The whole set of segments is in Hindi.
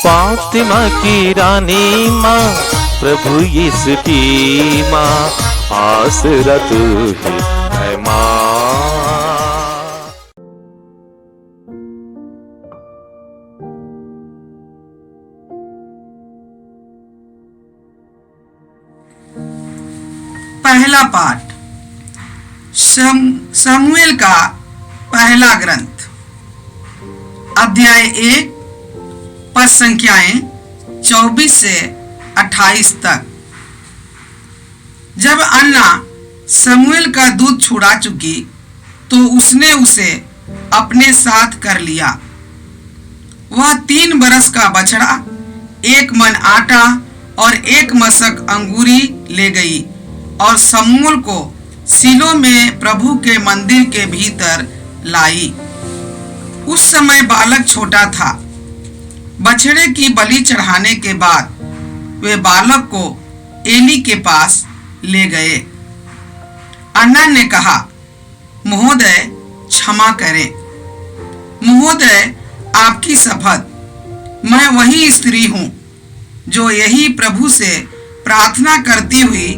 फातिमा की रानी माँ, प्रभु यीशु की माँ, आसरा तू ही है माँ। पहला पाठ शमूएल का पहला ग्रंथ, अध्याय 1, पद संख्याएं 24 से 28 तक। जब अन्ना शमूएल का दूध छुड़ा चुकी तो उसने उसे अपने साथ कर लिया। वह 3 बरस का बछड़ा, 1 मन आटा और 1 मशक अंगूरी ले गई और शमूएल को सीलो में प्रभु के मंदिर के भीतर लाई। उस समय बालक छोटा था। बछड़े की बलि चढ़ाने के बाद वे बालक को एली के पास ले गए। अन्ना ने कहा, महोदय क्षमा करें। महोदय, आपकी शपथ, मैं वही स्त्री हूँ जो यही प्रभु से प्रार्थना करती हुई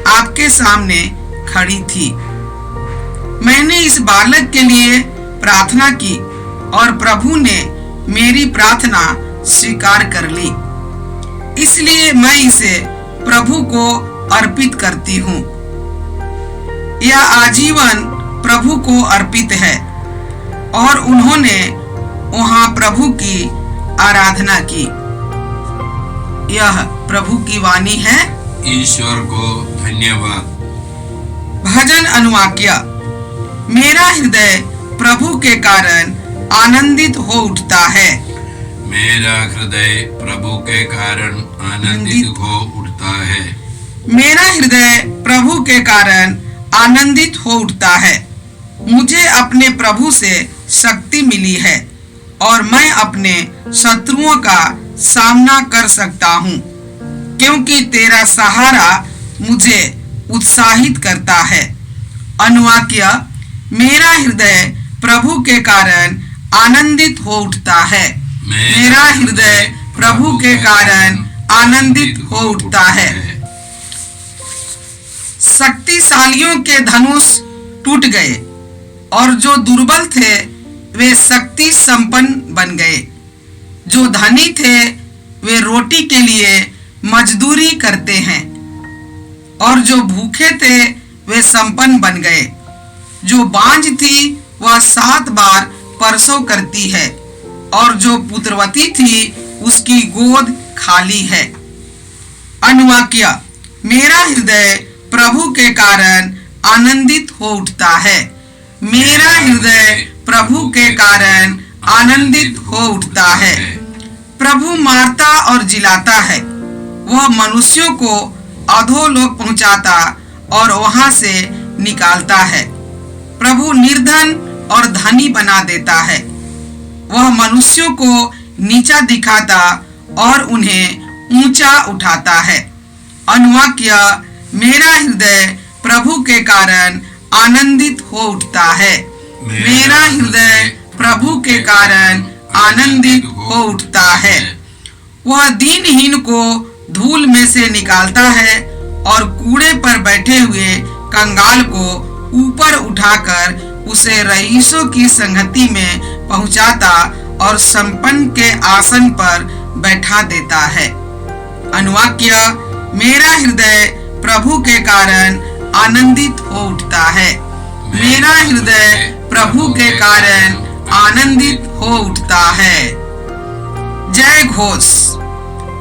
आपके सामने खड़ी थी। मैंने इस बालक के लिए प्रार्थना की और प्रभु ने मेरी प्रार्थना स्वीकार कर ली। इसलिए मैं इसे प्रभु को अर्पित करती हूँ। यह आजीवन प्रभु को अर्पित है। और उन्होंने वहाँ प्रभु की आराधना की। यह प्रभु की वाणी है। ईश्वर को धन्यवाद। भजन अनुवाक्य। मेरा हृदय प्रभु के कारण आनंदित हो उठता है। मेरा हृदय प्रभु के कारण आनंदित हो उठता है। मेरा हृदय प्रभु के कारण आनंदित हो उठता है। मुझे अपने प्रभु से शक्ति मिली है और मैं अपने शत्रुओं का सामना कर सकता हूँ, क्योंकि तेरा सहारा मुझे उत्साहित करता है। अनुवाक्य। मेरा हृदय प्रभु के कारण आनंदित हो उठता है। मेरा हृदय प्रभु के कारण आनंदित हो उठता है। शक्तिशालियों के धनुष टूट गए और जो दुर्बल थे वे शक्ति संपन्न बन गए। जो धनी थे वे रोटी के लिए मजदूरी करते हैं और जो भूखे थे वे संपन्न बन गए। जो बांझ थी वह 7 बार प्रसव करती है और जो पुत्रवती थी उसकी गोद खाली है। अनुवाक्य। मेरा हृदय प्रभु के कारण आनंदित हो उठता है। मेरा हृदय प्रभु के कारण आनंदित हो उठता है। प्रभु मारता और जिलाता है। वह मनुष्यों को अधोलोक पहुंचाता और वहां से निकालता है। प्रभु निर्धन और धनी बना देता है। वह मनुष्यों को नीचा दिखाता और उन्हें ऊंचा उठाता है। अनुवाक्य। मेरा हृदय प्रभु के कारण आनंदित हो उठता है। मेरा हृदय प्रभु के कारण आनंदित हो उठता है। वह दीनहीन को धूल में से निकालता है और कूड़े पर बैठे हुए कंगाल को ऊपर उठाकर उसे रईसों की संगति में पहुंचाता और संपन्न के आसन पर बैठा देता है। अनुवाक्य। मेरा हृदय प्रभु के कारण आनंदित हो उठता है। मेरा हृदय प्रभु के कारण आनंदित हो उठता है। जय घोष।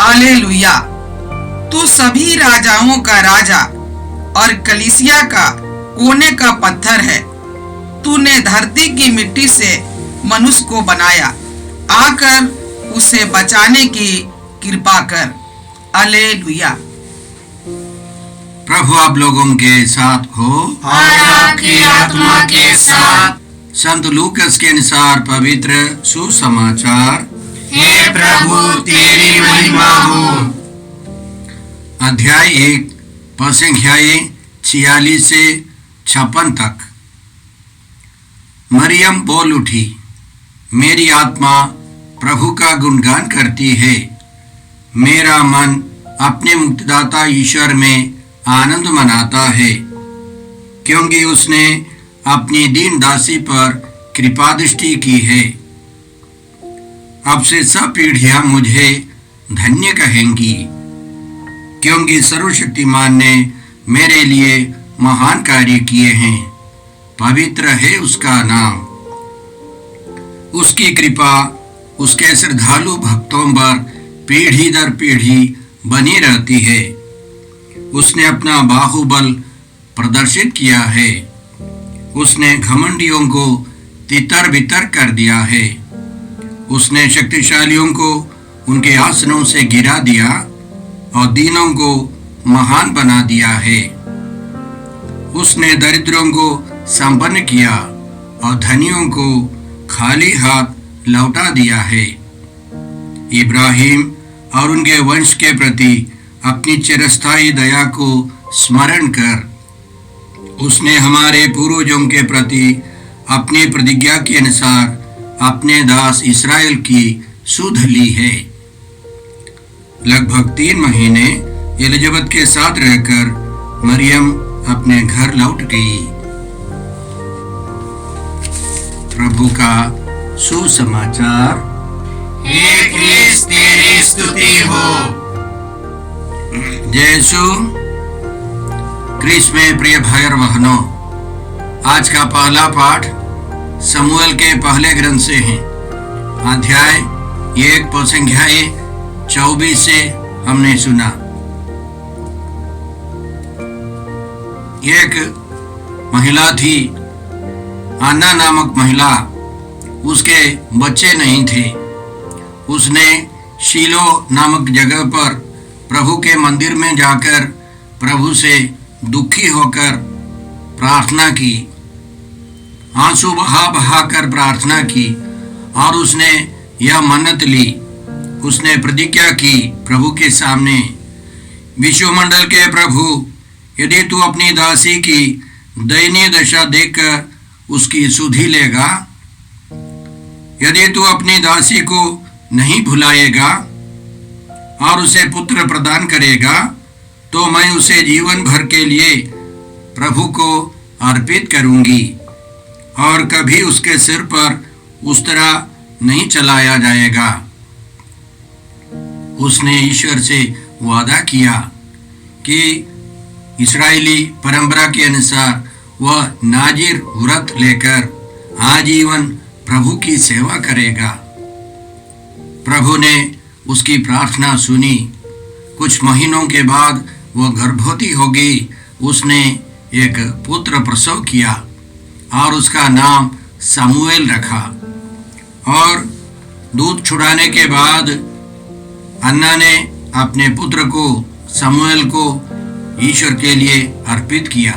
हालेलुया। तू सभी राजाओं का राजा और कलीसिया का कोने का पत्थर है। तूने धरती की मिट्टी से मनुष्य को बनाया। आकर उसे बचाने की कृपा कर। हालेलुया। प्रभु आप लोगों के साथ हो और आपकी आत्मा के साथ। संत लूकस के अनुसार पवित्र सुसमाचार। हे प्रभु तेरी महिमा हो। अध्याय 1 पद संख्याएं 46 से 56 तक। मरियम बोल उठी, मेरी आत्मा प्रभु का गुणगान करती है मेरा मन अपने मुक्तिदाता ईश्वर में आनंद मनाता है, क्योंकि उसने अपनी दीन दासी पर कृपा दृष्टि की है। अब से सब पीढ़ियां मुझे धन्य कहेंगी, क्योंकि सर्वशक्तिमान ने मेरे लिए महान कार्य किए हैं। पवित्र है उसका नाम। उसकी कृपा उसके श्रद्धालु भक्तों पर पीढ़ी दर पीढ़ी बनी रहती है। उसने अपना बाहुबल प्रदर्शित किया है। उसने घमंडियों को तितर बितर कर दिया है। उसने शक्तिशालियों को उनके आसनों से गिरा दिया और दीनों को महान बना दिया है। उसने दरिद्रों को संपन्न किया और धनियों को खाली हाथ लौटा दिया है। इब्राहिम और उनके वंश के प्रति अपनी चिरस्थायी दया को स्मरण कर उसने हमारे पूर्वजों के प्रति अपनी प्रतिज्ञा के अनुसार अपने दास इस्राएल की सुध ली है। लगभग 3 महीने एलिजाबेथ के साथ रहकर मरियम अपने घर लौट गई। प्रभु का सुसमाचार। हे क्रिस्त तेरी स्तुति हो। जय यीशु क्रिस्त में प्रिय भाई और बहनों, आज का पहला पाठ शमूएल के पहले ग्रंथ से है। अध्याय 1 संख्या 24 से हमने सुना। एक महिला थी, अन्ना नामक महिला। उसके बच्चे नहीं थे। उसने शीलो नामक जगह पर प्रभु के मंदिर में जाकर प्रभु से दुखी होकर प्रार्थना की, आंसू बहा बहा कर प्रार्थना की और उसने यह मन्नत ली। उसने प्रतिज्ञा की प्रभु के सामने, विश्वमंडल के प्रभु, यदि तू अपनी दासी की दयनीय दशा देखकर उसकी सुधि लेगा, यदि तू अपनी दासी को नहीं भुलाएगा और उसे पुत्र प्रदान करेगा, तो मैं उसे जीवन भर के लिए प्रभु को अर्पित करूंगी और कभी उसके सिर पर उस तरह नहीं चलाया जाएगा। उसने ईश्वर से वादा किया कि इस्राएली परंपरा के अनुसार वह नाजिर व्रत लेकर आजीवन प्रभु की सेवा करेगा। प्रभु ने उसकी प्रार्थना सुनी। कुछ महीनों के बाद वह गर्भवती हो गई। उसने एक पुत्र प्रसव किया और उसका नाम शमूएल रखा। और दूध छुड़ाने के बाद अन्ना ने अपने पुत्र को शमूएल को ईश्वर के लिए अर्पित किया।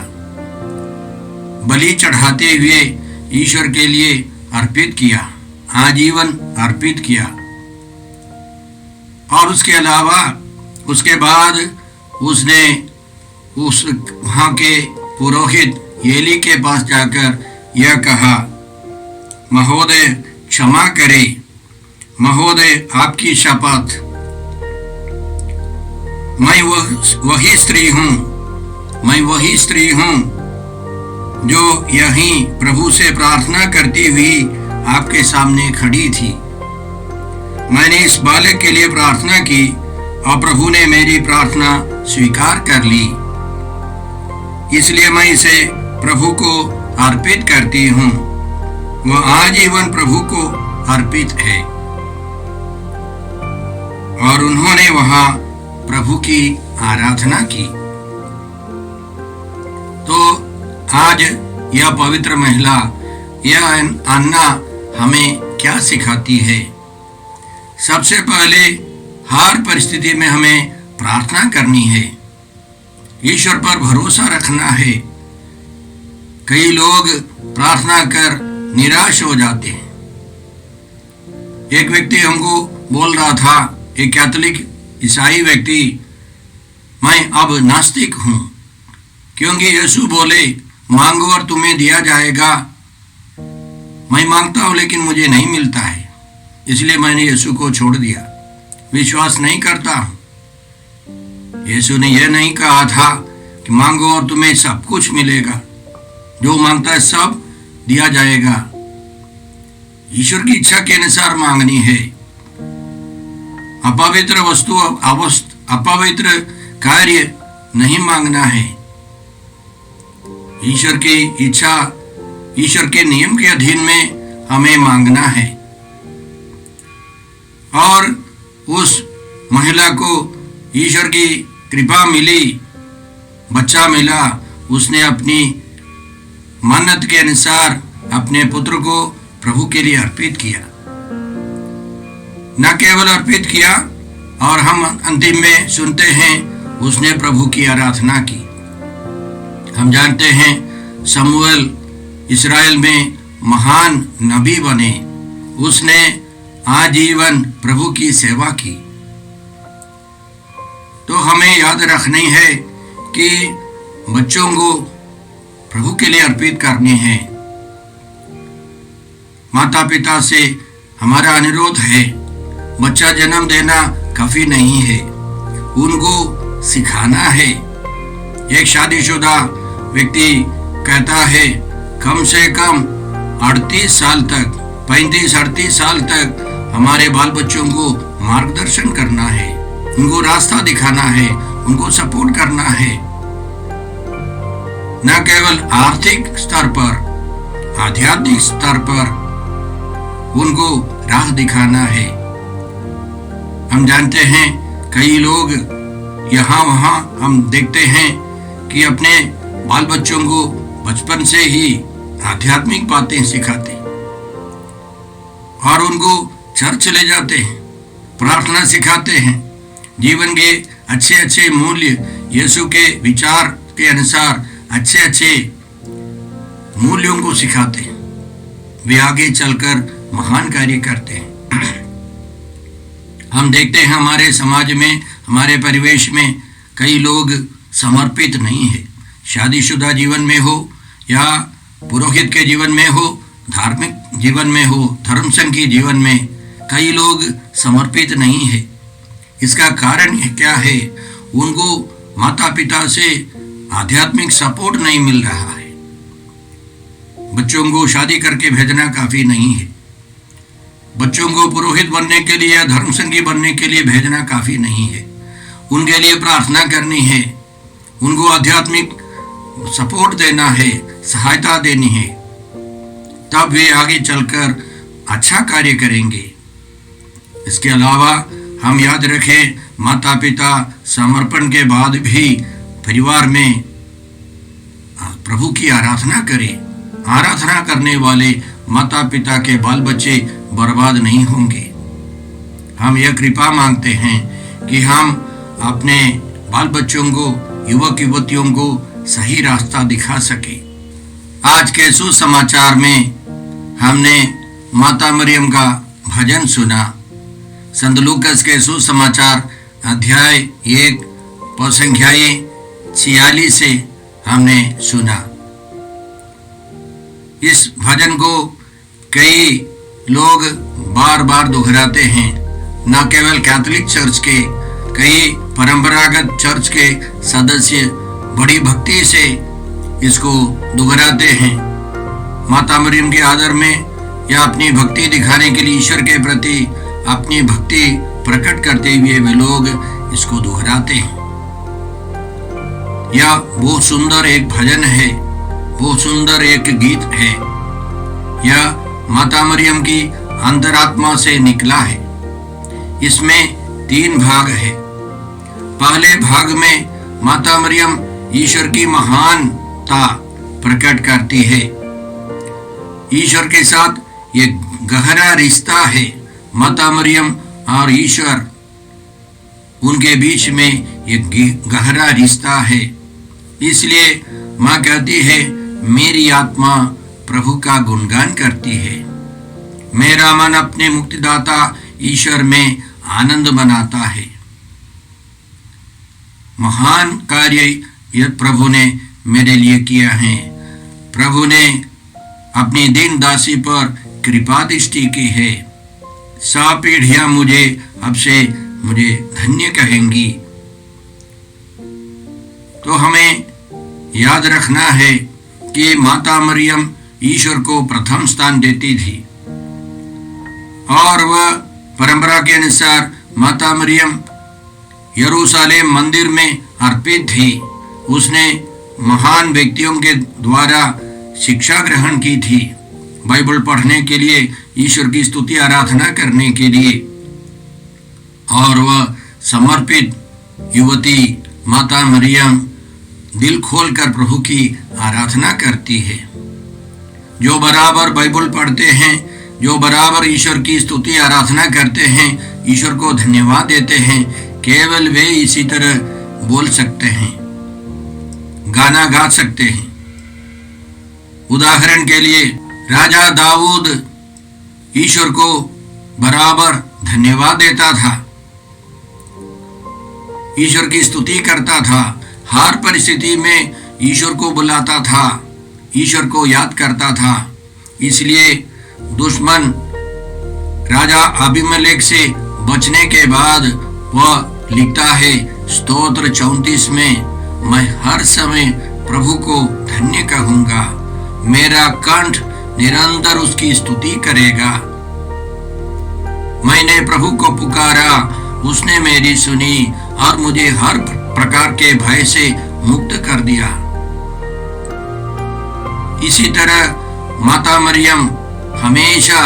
बलि चढ़ाते हुए ईश्वर के लिए अर्पित किया, आजीवन अर्पित किया। और उसके अलावा उसके बाद उसने उस वहाँ के पुरोहित एली के पास जाकर यह कहा, महोदय क्षमा करे, महोदय आपकी शपथ, मैं वही स्त्री हूँ जो यहीं प्रभु से प्रार्थना करती हुई आपके सामने खड़ी थी। मैंने इस बालक के लिए प्रार्थना की और प्रभु ने मेरी प्रार्थना स्वीकार कर ली, इसलिए मैं इसे प्रभु को अर्पित करती हूँ। वह आजीवन प्रभु को अर्पित है। और उन्होंने वहां प्रभु की आराधना की। तो आज यह पवित्र महिला, यह अन्ना हमें क्या सिखाती है? सबसे पहले हर परिस्थिति में हमें प्रार्थना करनी है, ईश्वर पर भरोसा रखना है। कई लोग प्रार्थना कर निराश हो जाते हैं। एक व्यक्ति हमको बोल रहा था, एक कैथोलिक ईसाई व्यक्ति, मैं अब नास्तिक हूं, क्योंकि यीशु बोले मांगो और तुम्हें दिया जाएगा। मैं मांगता हूं लेकिन मुझे नहीं मिलता है, इसलिए मैंने यीशु को छोड़ दिया। विश्वास नहीं करता हूं। यीशु ने यह नहीं कहा था कि मांगो और तुम्हें सब कुछ मिलेगा, जो मांगता है सब दिया जाएगा। ईश्वर की इच्छा के अनुसार मांगनी है। अपवित्र वस्तु अपवित्र कार्य नहीं मांगना है। ईश्वर की इच्छा, ईश्वर के नियम के अधीन में हमें मांगना है। और उस महिला को ईश्वर की कृपा मिली, बच्चा मिला। उसने अपनी मन्नत के अनुसार अपने पुत्र को प्रभु के लिए अर्पित किया। न केवल अर्पित किया, और हम अंतिम में सुनते हैं उसने प्रभु की आराधना की। हम जानते हैं शमूएल इस्राएल में महान नबी बने। उसने आजीवन प्रभु की सेवा की। तो हमें याद रखनी है कि बच्चों को प्रभु के लिए अर्पित करने हैं। माता पिता से हमारा अनुरोध है, बच्चा जन्म देना काफी नहीं है, उनको सिखाना है। एक शादीशुदा व्यक्ति कहता है कम से कम 38 साल तक, 35-38 साल तक हमारे बाल बच्चों को मार्गदर्शन करना है, उनको रास्ता दिखाना है, उनको सपोर्ट करना है। न केवल आर्थिक स्तर पर, आध्यात्मिक स्तर पर उनको राह दिखाना है। हम जानते हैं कई लोग यहाँ वहाँ हम देखते हैं कि अपने बाल बच्चों को बचपन से ही आध्यात्मिक बातें सिखाते और उनको चर्च ले जाते हैं, प्रार्थना सिखाते हैं, जीवन के अच्छे अच्छे मूल्य, यीशु के विचार के अनुसार अच्छे अच्छे मूल्यों को सिखाते हैं। वे आगे चलकर महान कार्य करते हैं। हम देखते हैं हमारे समाज में, हमारे परिवेश में कई लोग समर्पित नहीं है। शादीशुदा जीवन में हो या पुरोहित के जीवन में हो, धार्मिक जीवन में हो, धर्म संघ के जीवन में कई लोग समर्पित नहीं है। इसका कारण क्या है? उनको माता पिता से आध्यात्मिक सपोर्ट नहीं मिल रहा है। बच्चों को शादी करके भेजना काफी नहीं है। बच्चों को पुरोहित बनने के लिए या धर्म संघी बनने के लिए भेजना काफी नहीं है। उनके लिए प्रार्थना करनी है, उनको आध्यात्मिक सपोर्ट देना है, सहायता देनी है, तब वे आगे चलकर अच्छा कार्य करेंगे। इसके अलावा हम याद रखें, माता पिता समर्पण के बाद भी परिवार में प्रभु की आराधना करें। आराधना करने वाले माता पिता के बाल बच्चे बर्बाद नहीं होंगे। हम यह कृपा मांगते हैं कि हम अपने बाल बच्चों को, युवक युवतियों को सही रास्ता दिखा सके। आज के सुसमाचार में हमने माता मरियम का भजन सुना। संत लूकास के सुसमाचार अध्याय 1 पद संख्या 46 से हमने सुना। इस भजन को कई लोग बार बार दोहराते हैं। न केवल कैथोलिक चर्च के, कई परंपरागत चर्च के सदस्य बड़ी भक्ति से इसको दोहराते हैं। माता मरियम के आदर में या अपनी भक्ति दिखाने के लिए, ईश्वर के प्रति अपनी भक्ति प्रकट करते हुए वे लोग इसको दोहराते हैं। यह बहुत सुंदर एक भजन है, बहुत सुंदर एक गीत है। यह माता मरियम की अंतरात्मा से निकला है। इसमें 3 भाग है। पहले भाग में माता मरियम ईश्वर की महानता प्रकट करती है। ईश्वर के साथ एक गहरा रिश्ता है। माता मरियम और ईश्वर, उनके बीच में एक गहरा रिश्ता है। इसलिए माँ कहती है, मेरी आत्मा प्रभु का गुणगान करती है, मेरा मन अपने मुक्तिदाता ईश्वर में आनंद मनाता है। महान कार्य यह प्रभु ने मेरे लिए किया है। प्रभु ने अपनी दीन दासी पर कृपा दृष्टि की है। 100 पीढ़ियां मुझे अब से मुझे धन्य कहेंगी। तो हमें याद रखना है कि माता मरियम ईश्वर को प्रथम स्थान देती थी और वह परंपरा के अनुसार माता मरियम यरूशलेम मंदिर में अर्पित थी। उसने महान व्यक्तियों के द्वारा शिक्षा ग्रहण की थी, बाइबल पढ़ने के लिए, ईश्वर की स्तुति आराधना करने के लिए, और वह समर्पित युवती माता मरियम दिल खोलकर प्रभु की आराधना करती है। जो बराबर बाइबल पढ़ते हैं, जो बराबर ईश्वर की स्तुति आराधना करते हैं, ईश्वर को धन्यवाद देते हैं, केवल वे इसी तरह बोल सकते हैं, गाना गा सकते हैं। उदाहरण के लिए राजा दाऊद ईश्वर को बराबर धन्यवाद देता था, ईश्वर की स्तुति करता था, हर परिस्थिति में ईश्वर को बुलाता था, ईश्वर को याद करता था। इसलिए दुश्मन राजा अबीमेलेक से बचने के बाद वह लिखता है स्तोत्र 34 में, मैं हर समय प्रभु को धन्य कहूंगा, मेरा कंठ निरंतर उसकी स्तुति करेगा। मैंने प्रभु को पुकारा, उसने मेरी सुनी और मुझे हर प्रकार के भय से मुक्त कर दिया। इसी तरह माता मरियम हमेशा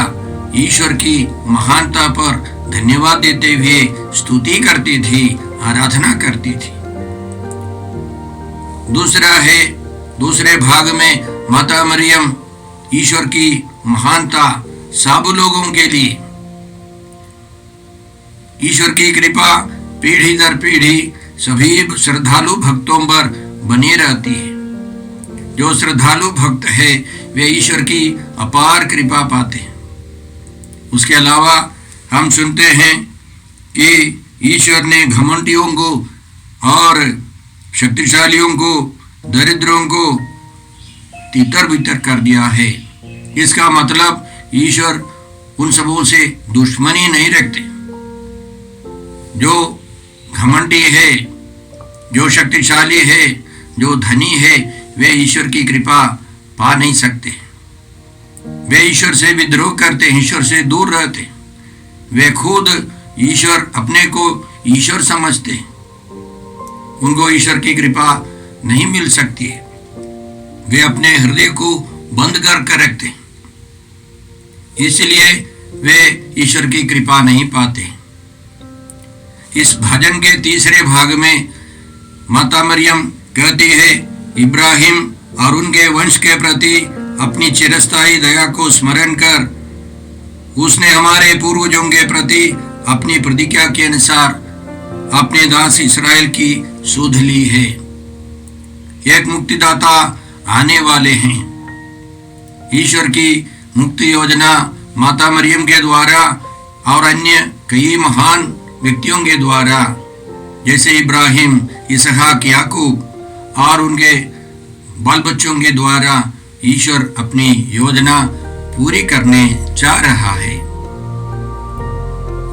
ईश्वर की महानता पर धन्यवाद देते हुए स्तुति करती थी, आराधना करती थी। दूसरे भाग में माता मरियम ईश्वर की महानता सब लोगों के लिए, ईश्वर की कृपा पीढ़ी दर पीढ़ी सभी श्रद्धालु भक्तों पर बनी रहती है। जो श्रद्धालु भक्त है वे ईश्वर की अपार कृपा पाते हैं। उसके अलावा हम सुनते हैं कि ईश्वर ने घमंडियों को और शक्तिशालियों को, दरिद्रों को तितर बितर कर दिया है। इसका मतलब ईश्वर उन सबों से दुश्मनी नहीं रखते। जो घमंडी है, जो शक्तिशाली है, जो धनी है, वे ईश्वर की कृपा पा नहीं सकते। वे ईश्वर से विद्रोह करते, ईश्वर से दूर रहते। वे खुद ईश्वर, अपने को ईश्वर समझते। उनको ईश्वर की कृपा नहीं मिल सकती है। वे अपने हृदय को बंद कर रखते, इसलिए वे ईश्वर की कृपा नहीं पाते। इस भजन के तीसरे भाग में माता मरियम कहती है, इब्राहिम और उनके वंश के प्रति अपनी चिरस्थायी दया को स्मरण कर उसने हमारे पूर्वजों के प्रति अपनी प्रतिज्ञा के अनुसार अपने दास इस्राएल की सुध ली है। एक मुक्तिदाता आने वाले हैं। ईश्वर की मुक्ति योजना माता मरियम के द्वारा और अन्य कई महान व्यक्तियों के द्वारा, जैसे इब्राहिम, इसहाक, याकूब और उनके बाल बच्चों के द्वारा ईश्वर अपनी योजना पूरी करने जा रहा है।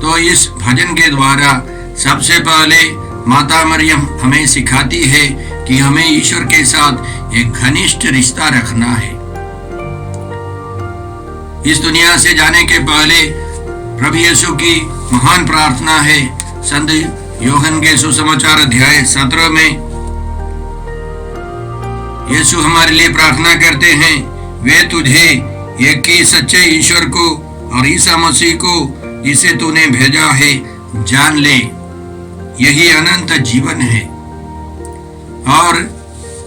तो इस भजन के द्वारा सबसे पहले माता मरियम हमें सिखाती है कि हमें ईश्वर के साथ एक घनिष्ठ रिश्ता रखना है। इस दुनिया से जाने के पहले प्रभु यीशु की महान प्रार्थना है। संत यूहन्ना के सुसमाचार अध्याय 17 में यीशु हमारे लिए प्रार्थना करते हैं, वे तुझे एक ही सच्चे ईश्वर को और ईसा मसीह को जिसे तूने भेजा है जान ले, यही अनंत जीवन है। और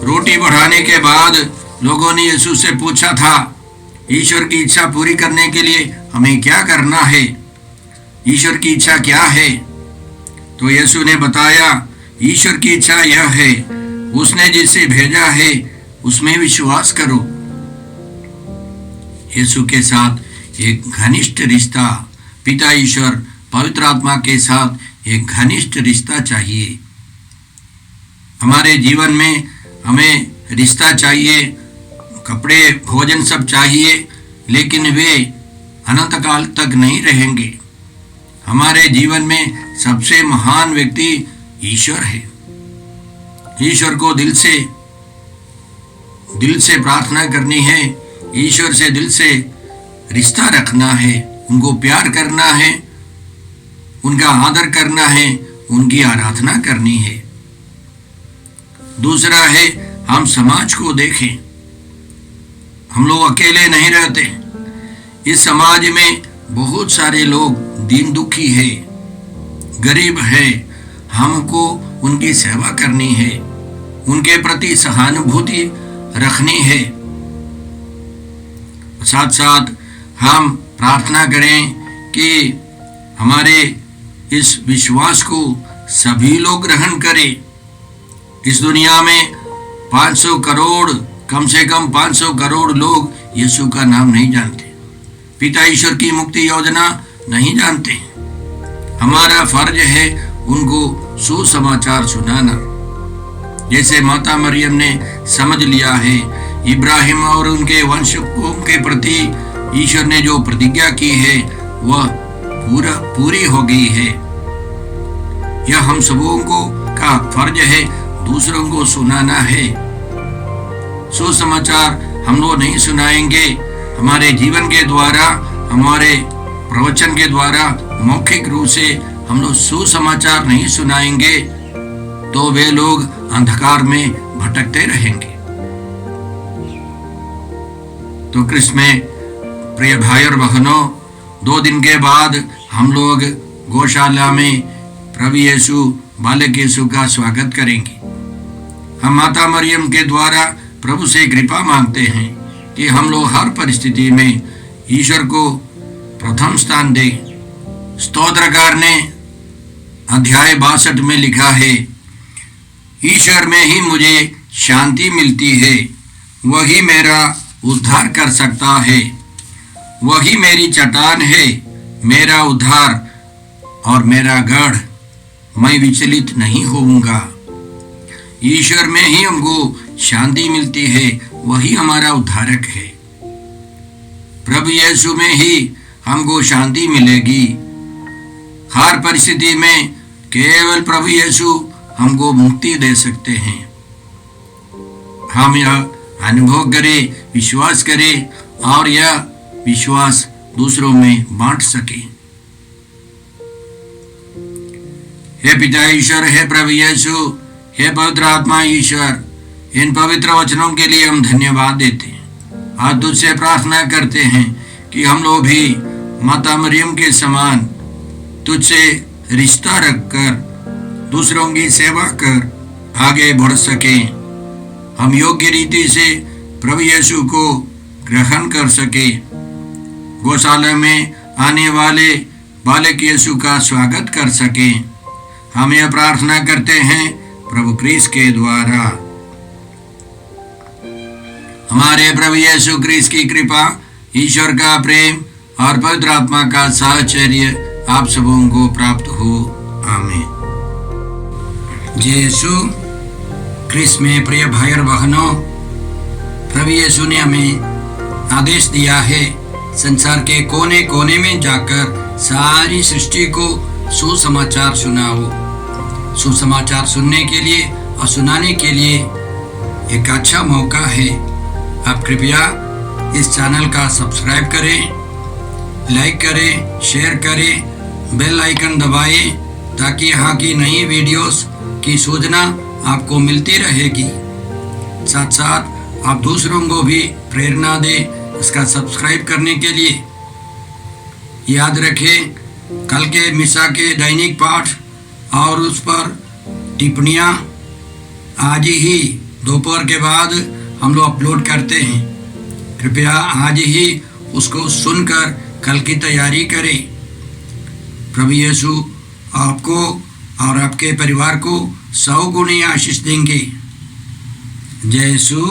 रोटी बढ़ाने के बाद लोगों ने यीशु से पूछा था, ईश्वर की इच्छा पूरी करने के लिए हमें क्या करना है? ईश्वर की इच्छा क्या है? तो यीशु ने बताया, ईश्वर की इच्छा यह है, उसने जिसे भेजा है उसमें विश्वास करो। यीशु के साथ एक घनिष्ठ रिश्ता, पिता ईश्वर पवित्र आत्मा के साथ एक घनिष्ठ रिश्ता चाहिए। हमारे जीवन में हमें रिश्ता चाहिए, कपड़े, भोजन सब चाहिए, लेकिन वे अनंत काल तक नहीं रहेंगे। हमारे जीवन में सबसे महान व्यक्ति ईश्वर है। ईश्वर को दिल से प्रार्थना करनी है, ईश्वर से दिल से रिश्ता रखना है, उनको प्यार करना है, उनका आदर करना है, उनकी आराधना करनी है। दूसरा है हम समाज को देखें। हम लोग अकेले नहीं रहते। इस समाज में बहुत सारे लोग दीन दुखी है, गरीब है। हमको उनकी सेवा करनी है, उनके प्रति सहानुभूति रखनी है। साथ साथ हम प्रार्थना करें कि हमारे इस विश्वास को सभी लोग ग्रहण करें। इस दुनिया में 500 करोड़, कम से कम 500 करोड़ लोग यीशु का नाम नहीं जानते, पिता ईश्वर की मुक्ति योजना नहीं जानते। हमारा फर्ज है उनको सुसमाचार सुनाना। जैसे माता मरियम ने समझ लिया है, इब्राहिम और उनके वंशों के प्रति ईश्वर ने जो प्रतिज्ञा की है वह पूरी हो गई है। यह हम सबों को का फर्ज है दूसरों को सुनाना है। सुसमाचार हम लोग नहीं सुनाएंगे, हमारे जीवन के द्वारा, हमारे प्रवचन के द्वारा, मौखिक रूप से हम लोग सुसमाचार नहीं सुनाएंगे तो वे लोग अंधकार में भटकते रहेंगे। तो कृष्ण में प्रिय भाई और बहनों, 2 दिन के बाद हम लोग गौशाला में प्रभु यीशु, बालक यीशु का स्वागत करेंगे। हम माता मरियम के द्वारा प्रभु से कृपा मांगते हैं कि हम लोग हर परिस्थिति में ईश्वर को प्रथम स्थान दें। स्तोत्रकार ने अध्याय 62 में लिखा है, ईश्वर में ही मुझे शांति मिलती है, वही मेरा उद्धार कर सकता है, वही मेरी चट्टान है, मेरा उद्धार और मेरा गढ़, मैं विचलित नहीं होऊंगा। ईश्वर में ही हमको शांति मिलती है, वही हमारा उद्धारक है। प्रभु यीशु में ही हमको शांति मिलेगी। हर परिस्थिति में केवल प्रभु यीशु हमको मुक्ति दे सकते हैं। हम यह अनुभव करें, विश्वास करें और यह विश्वास दूसरों में बांट सके। हे पिता ईश्वर, हे प्रभु यीशु, हे पवित्र आत्मा ईश्वर, इन पवित्र वचनों के लिए हम धन्यवाद देते हैं। आज तुझसे प्रार्थना करते हैं कि हम लोग भी माता मरियम के समान तुझसे रिश्ता रखकर दूसरों की सेवा कर आगे बढ़ सकें। हम योग्य रीति से प्रभु यीशु को ग्रहण कर सके। गौशाला में आने वाले बालक यीशु का स्वागत कर सके। हम यह प्रार्थना करते हैं प्रभु क्रिस्त के द्वारा। हमारे प्रभु यीशु क्रिस्त की कृपा, ईश्वर का प्रेम और पवित्र आत्मा का साहचर्य आप सबों को प्राप्त हो। आमीन। यीशु क्रिस्त में प्रिय भाई और बहनों, प्रभु यीशु ने हमें आदेश दिया है संसार के कोने कोने में जाकर सारी सृष्टि को सुसमाचार सुनाओ। सुसमाचार सुनने के लिए और सुनाने के लिए एक अच्छा मौका है। आप कृपया इस चैनल का सब्सक्राइब करें, लाइक करें, शेयर करें, बेल आइकन दबाएं ताकि यहाँ की नई वीडियोस की सूचना आपको मिलती रहेगी। साथ साथ आप दूसरों को भी प्रेरणा दें इसका सब्सक्राइब करने के लिए। याद रखें, कल के मिसा के दैनिक पाठ और उस पर टिप्पणियाँ आज ही दोपहर के बाद हम लोग अपलोड करते हैं। कृपया आज ही उसको सुनकर कल की तैयारी करें। प्रभु यीशु आपको और आपके परिवार को 100 गुनी आशीष देंगे। जय यीशु।